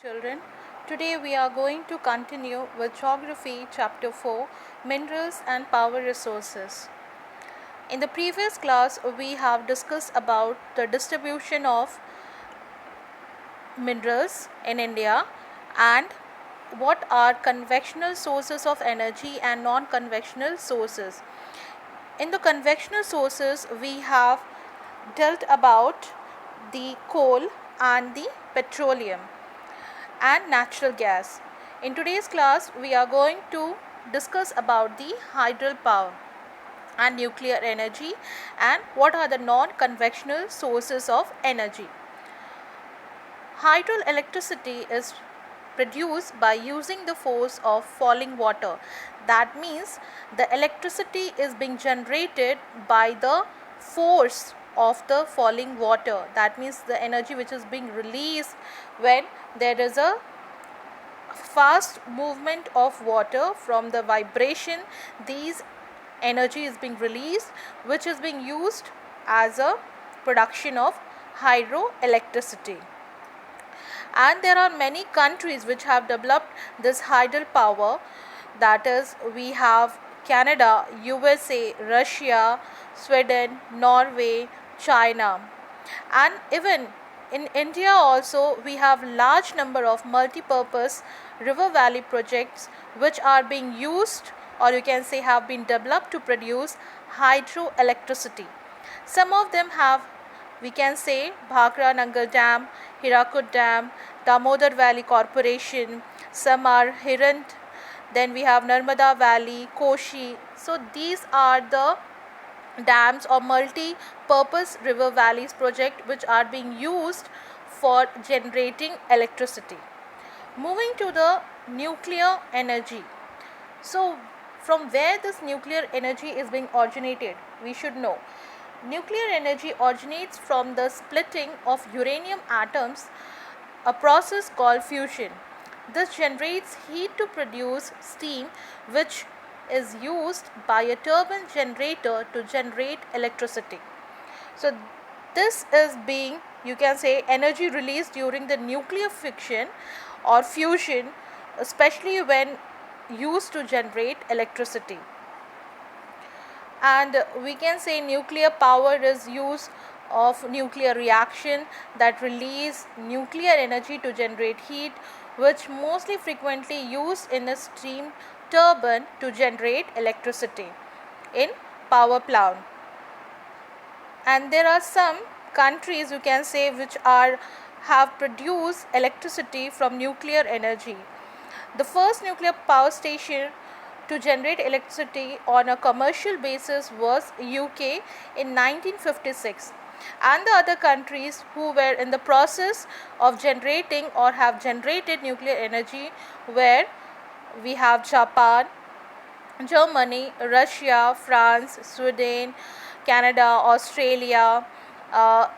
children. Today we are going to continue with Geography Chapter 4 Minerals and Power Resources. In the previous class, we have discussed about the distribution of minerals in India and what are conventional sources of energy and non-conventional sources. In the conventional sources, we have dealt about the coal and the petroleum and natural gas. In today's class, we are going to discuss about the hydropower and nuclear energy and what are the non-conventional sources of energy. Hydroelectricity is produced by using the force of falling water. That means the electricity is being generated by the force of the falling water. That means the energy which is being released when there is a fast movement of water from the vibration. These energy is being released, which is being used as a production of hydroelectricity. And there are many countries which have developed this hydropower. That is, we have Canada, USA, Russia, Sweden, Norway, China, and even in India also we have large number of multi-purpose river valley projects which are being used, or you can say have been developed to produce hydroelectricity. Some of them have, we can say, Bhakra Nangal Dam, Hirakud Dam, Damodar Valley Corporation. Some are Hirant, then we have Narmada Valley, Koshi. So these are the dams or multi-purpose river valleys project which are being used for generating electricity. Moving to the nuclear energy. So from where this nuclear energy is being originated, we should know. Nuclear energy originates from the splitting of uranium atoms, a process called fusion. This generates heat to produce steam, which is used by a turbine generator to generate electricity. So this is being, you can say, energy released during the nuclear fission or fusion, especially when used to generate electricity. And we can say nuclear power is use of nuclear reaction that release nuclear energy to generate heat, which mostly frequently used in a steam turbine to generate electricity in power plant. And there are some countries, you can say, which are have produced electricity from nuclear energy. The first nuclear power station to generate electricity on a commercial basis was UK in 1956, and the other countries who were in the process of generating or have generated nuclear energy were, we have Japan, Germany, Russia, France, Sweden, Canada, Australia,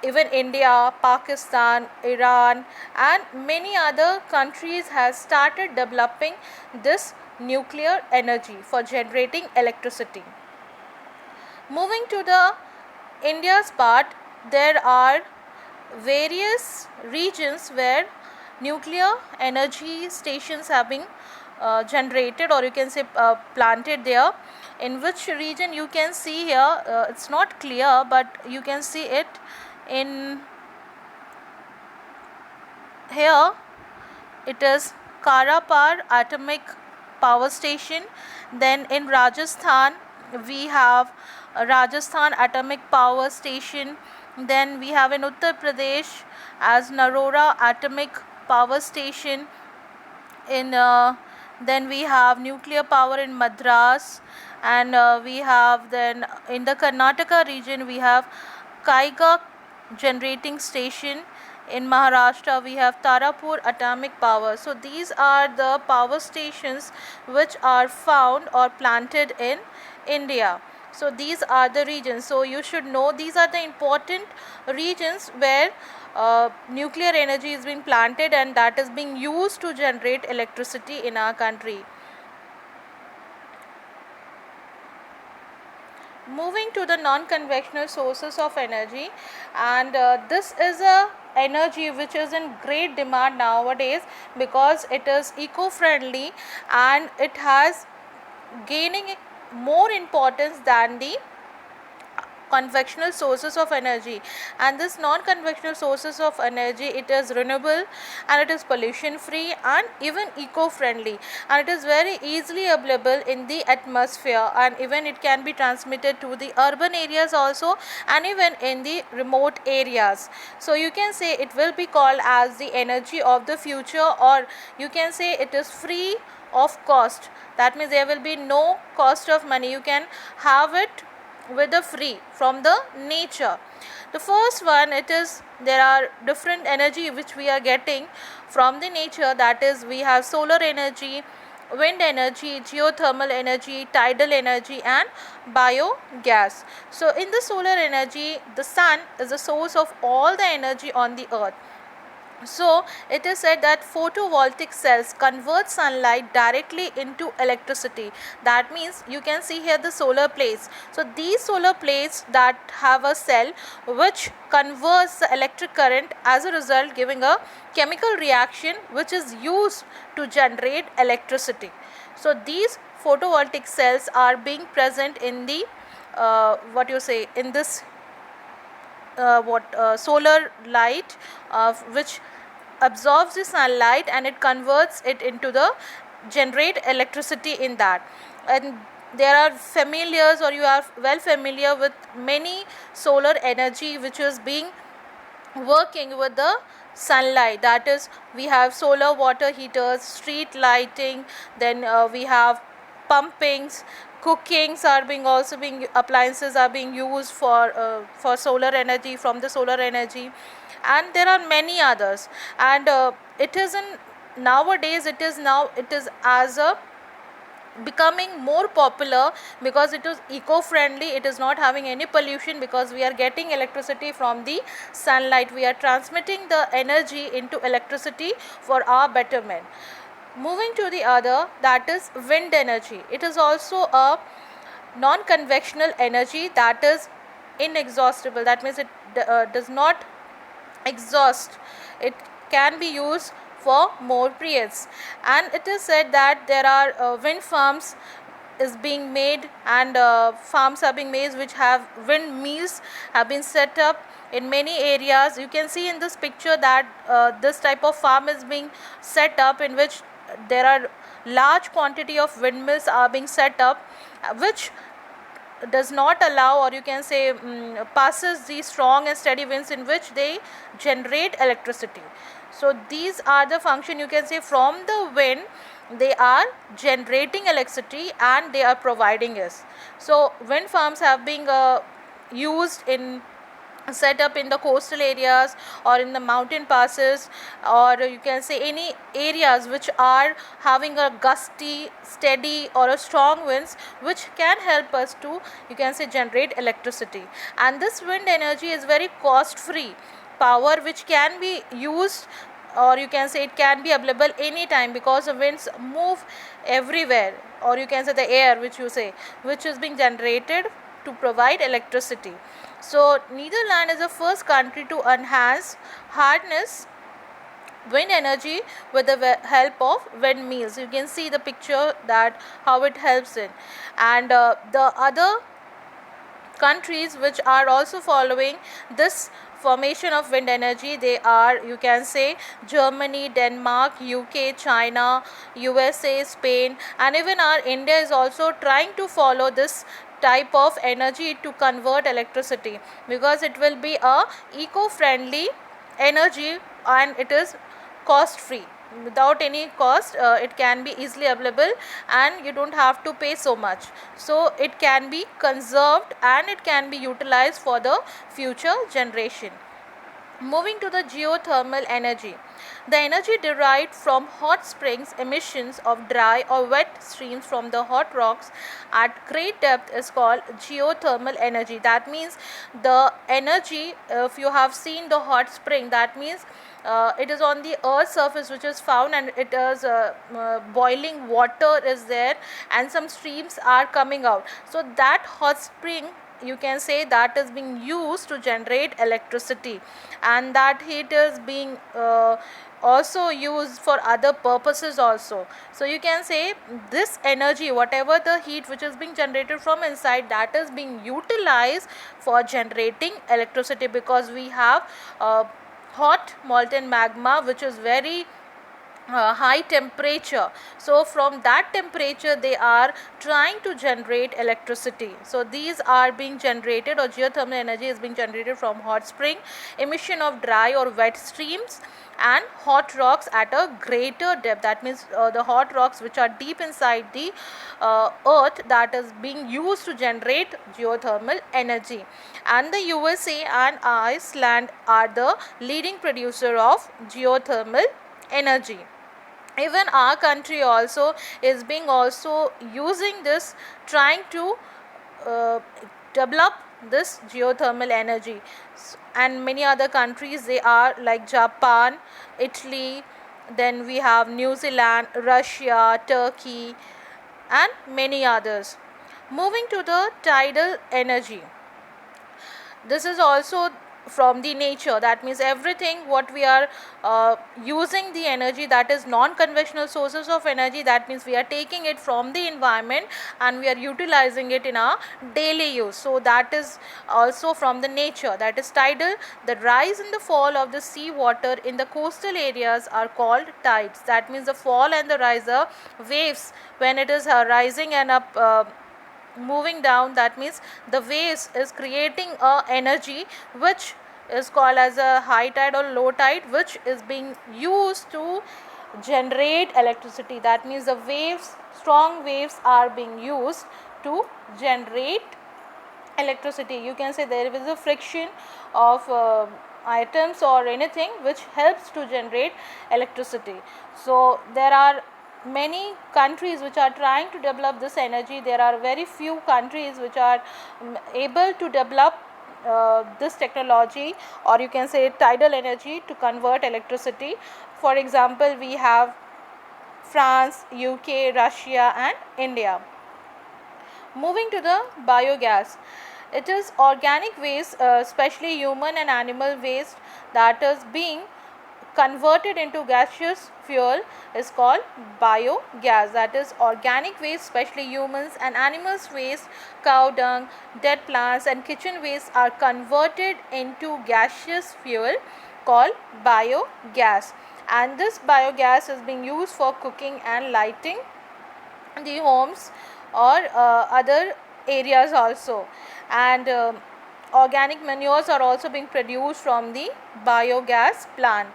even India, Pakistan, Iran, and many other countries has started developing this nuclear energy for generating electricity. Moving to the India's part, there are various regions where nuclear energy stations have been generated, or you can say planted there. In which region you can see here, it's not clear, but you can see it in here. It is Karapar Atomic Power Station. Then in Rajasthan we have Rajasthan Atomic Power Station. Then we have in Uttar Pradesh as Narora Atomic Power Station. In then we have nuclear power in Madras, and we have then in the Karnataka region we have Kaiga generating station. In Maharashtra we have Tarapur atomic power. So these are the power stations which are found or planted in India. So these are the regions. So you should know these are the important regions where nuclear energy is being planted and that is being used to generate electricity in our country. Moving to the non-conventional sources of energy, and this is a energy which is in great demand nowadays because it is eco-friendly and it has gaining more importance than the conventional sources of energy. And this non-conventional sources of energy, it is renewable and it is pollution free and even eco-friendly, and it is very easily available in the atmosphere, and even it can be transmitted to the urban areas also, and even in the remote areas. So you can say it will be called as the energy of the future, or you can say it is free of cost. That means there will be no cost of money, you can have it with the free from the nature. The first one, it is there are different energy which we are getting from the nature, that is we have solar energy, wind energy, geothermal energy, tidal energy and biogas. So in the solar energy, the sun is the source of all the energy on the earth. So it is said that photovoltaic cells convert sunlight directly into electricity. That means you can see here the solar plates. So these solar plates that have a cell which converts the electric current, as a result giving a chemical reaction which is used to generate electricity. So these photovoltaic cells are being present in the what you say in this solar light, which absorbs the sunlight and it converts it into the generate electricity in that. And there are familiars, or you are well familiar with many solar energy which is being working with the sunlight. That is, we have solar water heaters, street lighting, then we have pumpings, cookings are being also being, appliances are being used for solar energy, from the solar energy, and there are many others. And it is in nowadays, it is as a becoming more popular because it is eco-friendly, it is not having any pollution, because we are getting electricity from the sunlight, we are transmitting the energy into electricity for our betterment. Moving to the other, that is wind energy. It is also a non-conventional energy that is inexhaustible. That means it does not exhaust, it can be used for more periods. And it is said that there are wind farms is being made, and farms are being made which have windmills have been set up in many areas. You can see in this picture that this type of farm is being set up, in which there are large quantity of windmills are being set up, which does not allow, or you can say passes the strong and steady winds in which they generate electricity. So these are the function, you can say, from the wind they are generating electricity and they are providing us. So wind farms have been used in set up in the coastal areas or in the mountain passes, or you can say any areas which are having a gusty, steady or a strong winds, which can help us to, you can say, generate electricity. And this wind energy is very cost free power which can be used, or you can say it can be available anytime, because the winds move everywhere, or you can say the air which you say, which is being generated to provide electricity. So Netherlands is the first country to enhance harness wind energy with the help of windmills. You can see the picture that how it helps in. And the other countries which are also following this formation of wind energy, they are, you can say, Germany, Denmark, UK, China, USA, Spain, and even our India is also trying to follow this type of energy to convert electricity, because it will be a eco-friendly energy and it is cost free. Without any cost, it can be easily available and you don't have to pay so much. So it can be conserved and it can be utilized for the future generation. Moving to the geothermal energy. The energy derived from hot springs emissions of dry or wet streams from the hot rocks at great depth is called geothermal energy. That means the energy, if you have seen the hot spring, that means it is on the earth's surface which is found, and it is boiling water is there and some streams are coming out. So that hot spring, you can say, that is being used to generate electricity, and that heat is being also used for other purposes also. So you can say this energy, whatever the heat which is being generated from inside, that is being utilized for generating electricity, because we have hot molten magma which is very high temperature. So from that temperature they are trying to generate electricity. So these are being generated, or geothermal energy is being generated from hot spring, emission of dry or wet streams, and hot rocks at a greater depth. That means the hot rocks which are deep inside the earth, that is being used to generate geothermal energy. And the USA and Iceland are the leading producer of geothermal energy. Even our country also is being also using this, trying to uh, develop this geothermal energy. And many other countries, they are like Japan, Italy, then we have New Zealand, Russia, Turkey, and many others. Moving to the tidal energy, this is also from the nature. That means everything what we are using the energy, that is non-conventional sources of energy, that means we are taking it from the environment and we are utilizing it in our daily use. So that is also from the nature, that is tidal. The rise and the fall of the sea water in the coastal areas are called tides. That means the fall and the rise of waves, when it is rising and up moving down, that means the waves is creating a energy which is called as a high tide or low tide, which is being used to generate electricity. That means the waves, strong waves, are being used to generate electricity. You can say there is a friction of items or anything which helps to generate electricity. So there are many countries which are trying to develop this energy. There are very few countries which are able to develop this technology, or you can say tidal energy, to convert electricity. For example, we have France, UK, Russia, and India. Moving to the biogas, it is organic waste, especially human and animal waste, that is being converted into gaseous fuel, is called biogas. That is organic waste, especially humans and animals waste, cow dung, dead plants, and kitchen waste are converted into gaseous fuel called biogas. And this biogas is being used for cooking and lighting the homes or other areas also. And organic manures are also being produced from the biogas plant.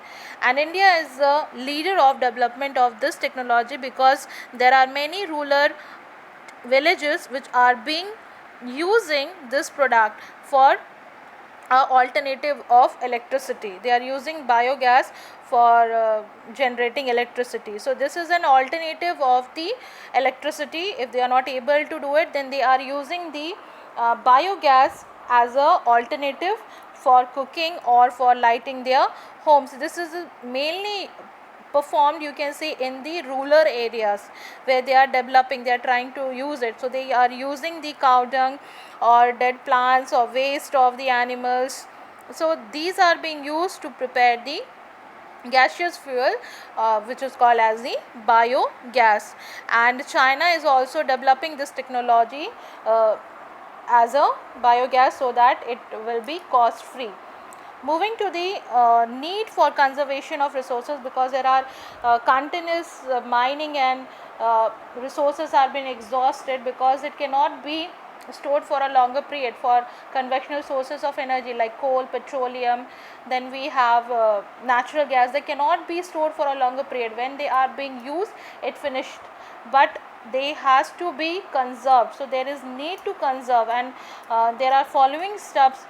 And India is the leader of development of this technology, because there are many rural villages which are being using this product for alternative of electricity. They are using biogas for generating electricity. So this is an alternative of the electricity. If they are not able to do it, then they are using the biogas as a alternative for cooking or for lighting their homes. This is mainly performed, you can say, in the rural areas where they are developing, they are trying to use it. So they are using the cow dung or dead plants or waste of the animals. So these are being used to prepare the gaseous fuel, which is called as the biogas. And China is also developing this technology as a biogas, so that it will be cost free. Moving to the need for conservation of resources, because there are continuous mining and resources are being exhausted, because it cannot be stored for a longer period. For conventional sources of energy like coal, petroleum, then we have natural gas, they cannot be stored for a longer period. When they are being used, it finished, but they has to be conserved. So there is need to conserve, and there are following steps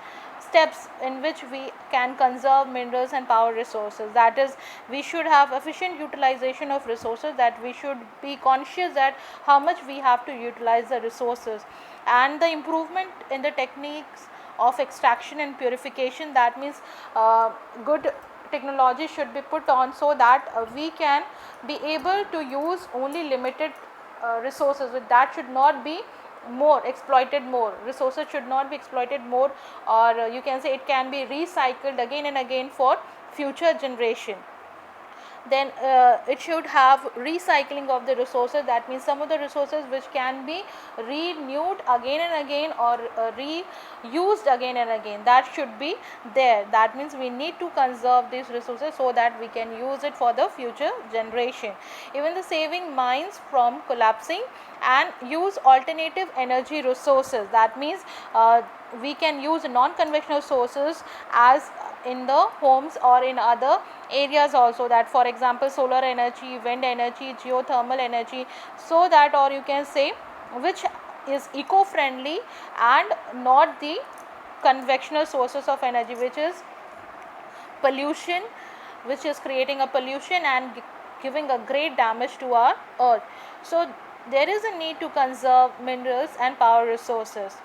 in which we can conserve minerals and power resources. That is, we should have efficient utilization of resources, that we should be conscious that how much we have to utilize the resources, and the improvement in the techniques of extraction and purification. That means good technology should be put on so that we can be able to use only limited resources. That should not be more exploited more, resources should not be exploited more, or you can say it can be recycled again and again for future generation. Then it should have recycling of the resources. That means some of the resources which can be renewed again and again, or reused again and again, that should be there. That means we need to conserve these resources so that we can use it for the future generation. Even the saving mines from collapsing, and use alternative energy resources. That means we can use non-conventional sources as in the homes or in other areas also, that for example solar energy, wind energy, geothermal energy, so that, or you can say which is eco-friendly and not the conventional sources of energy, which is pollution, which is creating a pollution and giving a great damage to our earth. So there is a need to conserve minerals and power resources.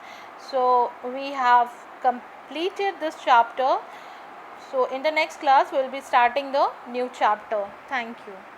So we have completed this chapter. So in the next class we will be starting the new chapter. Thank you.